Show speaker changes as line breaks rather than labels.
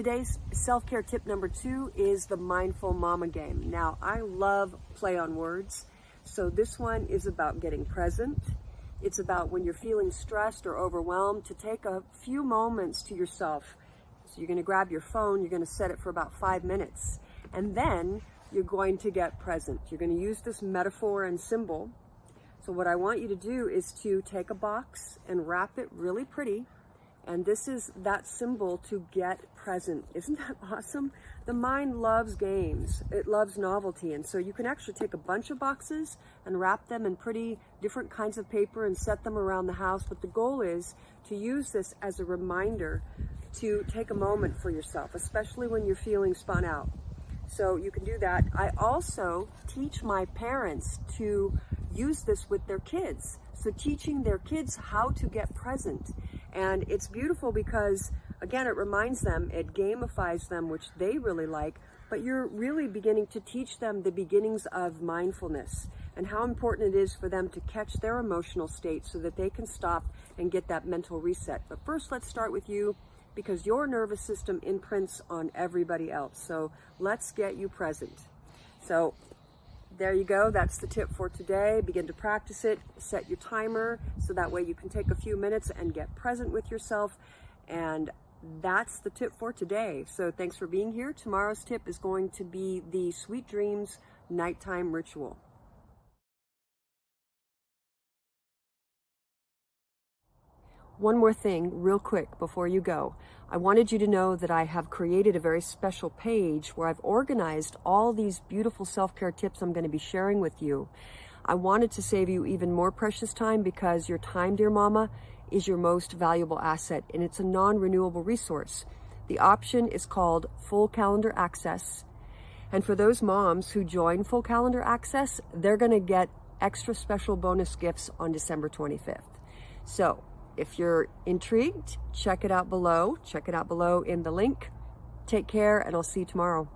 Today's self-care tip number 2 is the mindful mama game. Now, I love play on words, so this one is about getting present. It's about when you're feeling stressed or overwhelmed to take a few moments to yourself. So you're going to grab your phone, you're going to set it for about 5 minutes, and then you're going to get present. You're going to use this metaphor and symbol. So what I want you to do is to take a box and wrap it really pretty. And this is that symbol to get present. Isn't that awesome? The mind loves games. It loves novelty. And so you can actually take a bunch of boxes and wrap them in pretty different kinds of paper and set them around the house. But the goal is to use this as a reminder to take a moment for yourself, especially when you're feeling spun out. So you can do that. I also teach my parents to use this with their kids. So teaching their kids how to get present. And it's beautiful because, again, it reminds them, it gamifies them, which they really like, but you're really beginning to teach them the beginnings of mindfulness and how important it is for them to catch their emotional state so that they can stop and get that mental reset. But first, let's start with you, because your nervous system imprints on everybody else. So let's get you present. So there you go. That's the tip for today. Begin to practice it. Set your timer so that way you can take a few minutes and get present with yourself. And that's the tip for today. So thanks for being here. Tomorrow's tip is going to be the Sweet Dreams nighttime ritual. One more thing real quick before you go. I wanted you to know that I have created a very special page where I've organized all these beautiful self-care tips I'm going to be sharing with you. I wanted to save you even more precious time because your time, dear mama, is your most valuable asset, and it's a non-renewable resource. The option is called Full Calendar Access. And for those moms who join Full Calendar Access, they're going to get extra special bonus gifts on December 25th. So if you're intrigued, check it out below. Check it out below in the link. Take care, and I'll see you tomorrow.